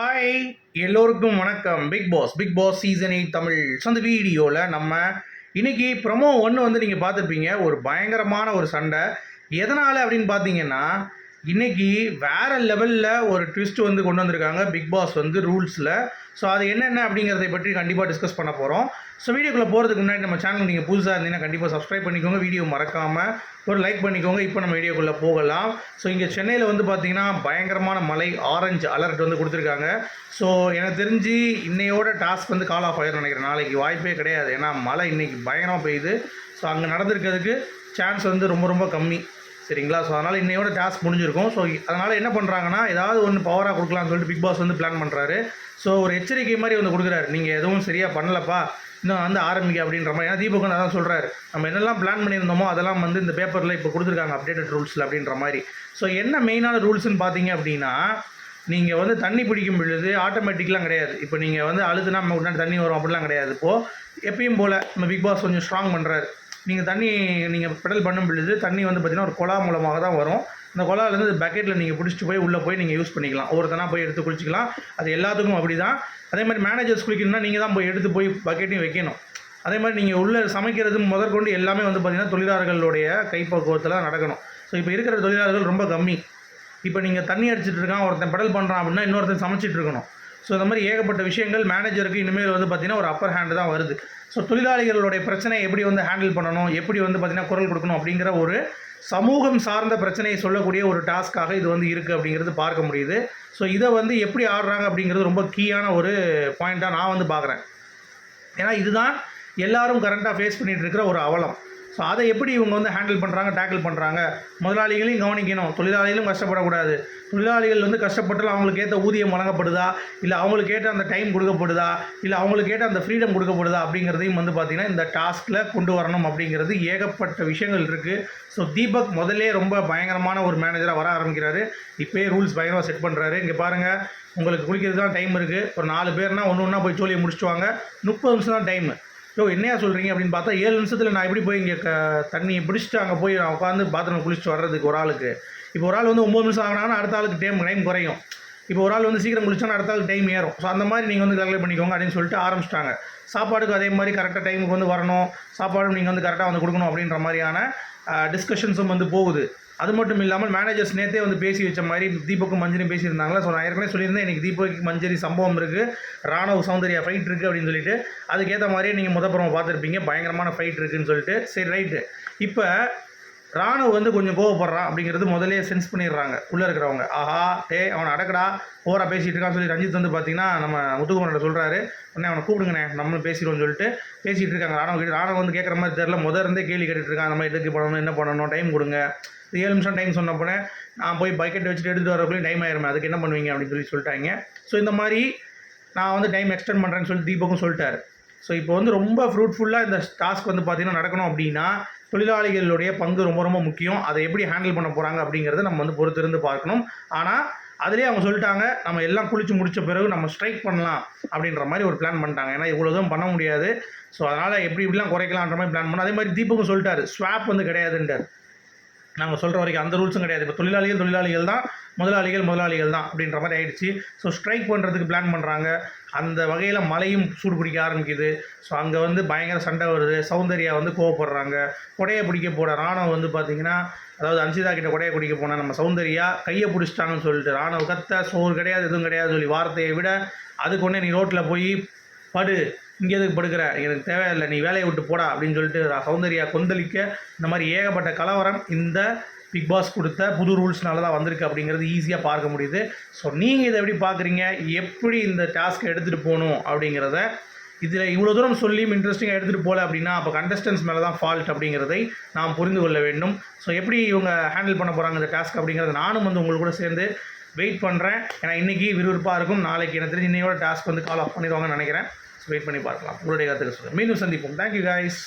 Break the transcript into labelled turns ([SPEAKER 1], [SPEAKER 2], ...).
[SPEAKER 1] Hi, எல்லோருக்கும் வணக்கம். Bigg Boss season 8 Tamil. So அந்த வீடியோவில் நம்ம இன்னைக்கு ப்ரொமோ ஒன்று வந்து நீங்கள் பார்த்துருப்பீங்க. ஒரு பயங்கரமான ஒரு சண்டை. எதனால் அப்படின்னு பார்த்தீங்கன்னா, இன்னைக்கு வேறு லெவலில் ஒரு ட்விஸ்ட் வந்து கொண்டு வந்திருக்காங்க பிக் பாஸ் வந்து ரூல்ஸில். ஸோ அது என்னென்ன அப்படிங்கிறதை பற்றி கண்டிப்பாக டிஸ்கஸ் பண்ண போகிறோம். ஸோ வீடியோக்குள்ளே போகிறதுக்கு முன்னாடி நம்ம சேனல் நீங்கள் புதுசாக இருந்தீங்கன்னா கண்டிப்பாக சப்ஸ்கிரைப் பண்ணிக்கோங்க. வீடியோ மறக்காமல் ஒரு லைக் பண்ணிக்கோங்க. இப்போ நம்ம வீடியோக்குள்ளே போகலாம். ஸோ இங்கே சென்னையில் வந்து பார்த்திங்கன்னா பயங்கரமான மழை, ஆரஞ்சு அலர்ட் வந்து கொடுத்துருக்காங்க. ஸோ எனக்கு தெரிஞ்சு இன்னையோட டாஸ்க் வந்து கால் ஆஃப் ஆயிரும் நினைக்கிறேன். நாளைக்கு வாய்ப்பே கிடையாது. ஏன்னா மழை இன்றைக்கி பயங்கரமாக பெய்யுது. ஸோ அங்கே நடந்திருக்கிறதுக்கு சான்ஸ் வந்து ரொம்ப ரொம்ப கம்மி. சரிங்களா? ஸோ அதனால் இன்னையோட டாஸ்க் முடிஞ்சிருக்கும். ஸோ அதனால் என்ன பண்ணுறாங்கன்னா, ஏதாவது ஒன்று பவராக கொடுக்கலாம்னு சொல்லிட்டு பிக் பாஸ் வந்து பிளான் பண்ணுறாரு. ஸோ ஒரு எச்சரிக்கை மாதிரி வந்து கொடுக்குறாரு. நீங்கள் எதுவும் சரியாக பண்ணலப்பா, இன்னும் வந்து ஆரம்பிக்க அப்படின்ற மாதிரி. ஏன்னா தீபக் வந்து அதான் சொல்கிறாரு, நம்ம என்னெல்லாம் பிளான் பண்ணியிருந்தோமோ அதெல்லாம் வந்து இந்த பேப்பரில் இப்போ கொடுத்துருக்காங்க அப்டேட்டட் ரூல்ஸில் அப்படின்ற மாதிரி. ஸோ என்ன மெயினான ரூல்ஸ்ன்னு பார்த்தீங்க அப்படின்னா, நீங்கள் வந்து தண்ணி பிடிக்கும் பொழுது ஆட்டோமேட்டிக்லாம் கிடையாது. இப்போ நீங்கள் வந்து அழுதுனா நம்ம உடனே தண்ணி வரும் அப்படிலாம் கிடையாது. இப்போது எப்பயும் போல் நம்ம பிக் பாஸ் கொஞ்சம் ஸ்ட்ராங் பண்ணுறாரு. நீங்கள் பெடல் பண்ணும் பொழுது தண்ணி வந்து பார்த்திங்கன்னா ஒரு குழா மூலமாக தான் வரும். அந்த குழாலேருந்து பக்கெட்டில் நீங்கள் பிடிச்சிட்டு போய் உள்ளே போய் நீங்கள் யூஸ் பண்ணிக்கலாம். ஒருத்தனா போய் எடுத்து குளிச்சிக்கலாம். அது எல்லாத்துக்கும் அப்படி தான். அதே மாதிரி மேனேஜர்ஸ் குளிக்கணும்னா நீங்கள் தான் போய் எடுத்து போய் பக்கெட்டையும் வைக்கணும். அதே மாதிரி நீங்கள் உள்ளே சமைக்கிறது முதற்கொண்டு எல்லாமே வந்து பார்த்திங்கன்னா தொழிலாளர்களுடைய கைப்பக்குவத்தில் தான் நடக்கணும். ஸோ இப்போ இருக்கிற தொழிலாளர்கள் ரொம்ப கம்மி. இப்போ நீங்கள் தண்ணி அடிச்சிட்டு இருக்கான், ஒருத்தன் பெடல் பண்ணுறான் அப்படின்னா இன்னொருத்தன் சமைச்சிட்டு இருக்கணும். ஸோ இந்த மாதிரி ஏகப்பட்ட விஷயங்கள் மேனேஜருக்கு இனிமேல் வந்து பார்த்திங்கன்னா ஒரு அப்பர் ஹேண்டு தான் வருது. ஸோ தொழிலாளிகளுடைய பிரச்சனையை எப்படி வந்து ஹேண்டில் பண்ணணும், எப்படி வந்து பார்த்திங்கன்னா குரல் கொடுக்கணும் அப்படிங்கிற ஒரு சமூகம் சார்ந்த பிரச்சனையை சொல்லக்கூடிய ஒரு டாஸ்க்காக இது வந்து இருக்குது அப்படிங்கிறது பார்க்க முடியுது. ஸோ இதை வந்து எப்படி ஆடுறாங்க அப்படிங்கிறது ரொம்ப கீயான ஒரு பாயிண்ட்டாக நான் வந்து பார்க்குறேன். ஏன்னா இதுதான் எல்லோரும் கரண்ட்டாக ஃபேஸ் பண்ணிகிட்டு இருக்கிற ஒரு அவலம். ஸோ அதை எப்படி இவங்க வந்து ஹேண்டில் பண்ணுறாங்க, டேக்கிள் பண்ணுறாங்க. முதலாளிகளையும் கவனிக்கணும், தொழிலாளிகளும் கஷ்டப்படக்கூடாது. தொழிலாளிகள் வந்து கஷ்டப்பட்டாலும் அவங்களுக்கு ஏற்ற ஊதியம் வழங்கப்படுதா, இல்லை அவங்களுக்கு ஏற்ற அந்த டைம் கொடுக்கப்படுதா, இல்லை அவங்களுக்கு ஏற்ற அந்த ஃப்ரீடம் கொடுக்கப்படுதா அப்படிங்கிறதையும் வந்து பார்த்திங்கன்னா இந்த டாஸ்கில் கொண்டு வரணும் அப்படிங்கிறது ஏகப்பட்ட விஷயங்கள் இருக்குது. ஸோ தீபக் முதல்லே ரொம்ப பயங்கரமான ஒரு மேனேஜராக வர ஆரம்பிக்கிறாரு. இப்போயே ரூல்ஸ் பயங்கரமாக செட் பண்ணுறாரு. இங்கே பாருங்கள், உங்களுக்கு குளிக்கிறதுக்கு தான் டைம் இருக்குது. ஒரு 4 பேர்னால் ஒன்று போய் சோழியை முடிச்சுட்டு வாங்க. 30 நிமிஷம் தான் டைமு. என்னையா சொல்கிறீங்க அப்படின்னு பார்த்தா 7 நிமிஷத்தில் நான் எப்படி போய் இங்கே தண்ணியை பிடிச்சிட்டு அங்கே போய் நான் உட்காந்து பாத்ரூம் குளிச்சுட்டு வர்றதுக்கு ஒரு ஆளுக்கு. இப்போ ஒரு ஆள் வந்து 9 நிமிஷம் ஆகினாங்கன்னா அடுத்த ஆளுக்கு டைம் குறையும். இப்போ ஒரு ஆள் வந்து சீக்கிரம் குளிச்சோன்னா அடுத்த ஆளுக்கு டைம் ஏறும். ஸோ அந்த மாதிரி நீங்கள் வந்து கால்குலேட் பண்ணிக்கோங்க அப்படின்னு சொல்லிட்டு ஆரம்பிச்சிட்டாங்க. சாப்பாடுக்கு அதே மாதிரி கரெக்டாக டைமுக்கு வந்து வரணும், சாப்பாடும் நீங்கள் வந்து கரெக்டாக வந்து கொடுக்கணும் அப்படின்ற மாதிரியான டிஸ்கஷன்ஸும் வந்து போகுது. அது மட்டும் இல்லாமல் மேனேஜர்ஸ் நேற்றே வந்து பேசி வச்ச மாதிரி தீபக்கும் மஞ்சரியும் பேசியிருந்தாங்களா. ஸோ நான் ஏற்கனவே சொல்லியிருந்தேன், இன்றைக்கி தீபக் மஞ்சரி சம்பவம் இருக்குது, ராணுவ சௌந்தர்யா ஃபைட் இருக்குது அப்படின்னு சொல்லிட்டு. அதுக்கேற்ற மாதிரியே நீங்கள் முதப்புறம் பார்த்துருப்பீங்க, பயங்கரமான ஃபைட் இருக்குதுன்னு சொல்லிட்டு. சரி, ரைட்டு. இப்போ ராணுவ வந்து கொஞ்சம் கோவப்படுறான் அப்படிங்கிறது முதலே சென்ஸ் பண்ணிடுறாங்க உள்ளே இருக்கிறவங்க. ஆஹா, அவனை அடக்கடா, ஓவராக பேசிகிட்டு இருக்கான்னு சொல்லி ரஞ்சித் வந்து பார்த்திங்கன்னா நம்ம முத்துக்குமரனை சொல்கிறாரு. உடனே அவனை கூப்பிடுங்கண்ணே, நம்மளும் பேசிடுவோம்னு சொல்லிட்டு பேசிகிட்டு இருக்காங்க. ராணுவ வந்து கேட்குற மாதிரி தெரில, இருந்தே கேள்வி கேட்டுட்டு இருக்கான். அந்த மாதிரி எதுக்கு பண்ணணும், என்ன பண்ணணும், டைம் கொடுங்க. 7 நிமிஷம் டைம் சொன்னப்போனே நான் போய் பக்கெட் வச்சுட்டு எடுத்துகிட்டு வரக்குள்ளேயும் டைம் ஆயிருமே, அதுக்கு என்ன பண்ணுவீங்க அப்படின்னு சொல்லிட்டாங்க. ஸோ இந்த மாதிரி நான் வந்து டைம் எக்ஸ்டெண்ட் பண்ணுறேன்னு சொல்லி தீபக்கும் சொல்லிட்டாரு. ஸோ இப்போ வந்து ரொம்ப ஃப்ரூட்ஃபுல்லாக இந்த டாஸ்க் வந்து பார்த்திங்கன்னா நடக்கணும் அப்படின்னா தொழிலாளிகளுடைய பங்கு ரொம்ப ரொம்ப முக்கியம். அதை எப்படி ஹேண்டில் பண்ண போகிறாங்க அப்படிங்கிறத நம்ம வந்து பொறுத்திருந்து பார்க்கணும். ஆனால் அதிலே அவங்க சொல்லிட்டாங்க, நம்ம எல்லாம் குளித்து முடித்த பிறகு நம்ம ஸ்ட்ரைக் பண்ணலாம் அப்படின்ற மாதிரி ஒரு பிளான் பண்ணிட்டாங்க. ஏன்னா இவ்வளோதும் பண்ண முடியாது. ஸோ அதனால் இப்படிலாம் குறைக்கலான்ற மாதிரி பிளான் பண்ணோம். அதே மாதிரி தீபக்கும் சொல்லிட்டாரு, ஸ்வாப் வந்து கிடையாதுன்றார். நாங்கள் சொல்கிற வரைக்கும் அந்த ரூல்ஸும் கிடையாது. இப்போ தொழிலாளிகள் தான், முதலாளிகள் தான் அப்படின்ற மாதிரி ஆகிடுச்சு. ஸோ ஸ்ட்ரைக் பண்ணுறதுக்கு பிளான் பண்ணுறாங்க. அந்த வகையில் மழையும் சூடு பிடிக்க ஆரம்பிக்குது. ஸோ அங்கே வந்து பயங்கர சண்டை வருது. சௌந்தர்யா வந்து கோவப்படுறாங்க. கொடையை பிடிக்க போன ராணுவ வந்து பார்த்திங்கன்னா, அதாவது அன்சிதா கிட்ட கொடையை பிடிக்க போனால் நம்ம சௌந்தர்யா கையை பிடிச்சிட்டாங்கன்னு சொல்லிட்டு ராணுவ கத்த, சோறு கிடையாது எதுவும் கிடையாது சொல்லி வார்த்தையை விட, அதுக்கு ஒன்றே நீ ரோட்டில் போய் படு, இங்கே எதுக்கு படுக்கிற, எனக்கு தேவையில்லை, நீ வேலையை விட்டு போடா அப்படின்னு சொல்லிட்டு சௌந்தர்யா கொந்தளிக்க, இந்த மாதிரி ஏகப்பட்ட கலவரம் இந்த பிக் பாஸ் கொடுத்த புது ரூல்ஸ்னால தான் வந்திருக்கு அப்படிங்கிறது ஈஸியாக பார்க்க முடியுது. ஸோ நீங்கள் இதை எப்படி பார்க்குறீங்க, எப்படி இந்த டாஸ்க்கை எடுத்துகிட்டு போகணும் அப்படிங்கிறத, இதில் இவ்வளோ தூரம் சொல்லியும் இன்ட்ரெஸ்டிங்காக எடுத்துகிட்டு போகல அப்படின்னா அப்போ கண்டஸ்டன்ஸ் மேலே தான் ஃபால்ட் அப்படிங்கிறதை நாம் புரிந்து கொள்ள வேண்டும். ஸோ எப்படி இவங்க ஹேண்டில் பண்ண போகிறாங்க இந்த டாஸ்க் அப்படிங்கிறத நானும் வந்து உங்களுக்கு கூட சேர்ந்து வெயிட் பண்ணுறேன். ஏன்னா இன்றைக்கி விறுவிறுப்பாக இருக்கும். நாளைக்கு எனக்கு தெரிஞ்சு இன்னையோட டாஸ்க் வந்து கால் ஆஃப் பண்ணிடுவாங்கன்னு நினைக்கிறேன். வெயிட் பண்ணி பார்க்கலாம். உங்களுடைய கருத்துக்கு சொல்லுங்கள். மீண்டும் சந்திப்போம். Thank you guys.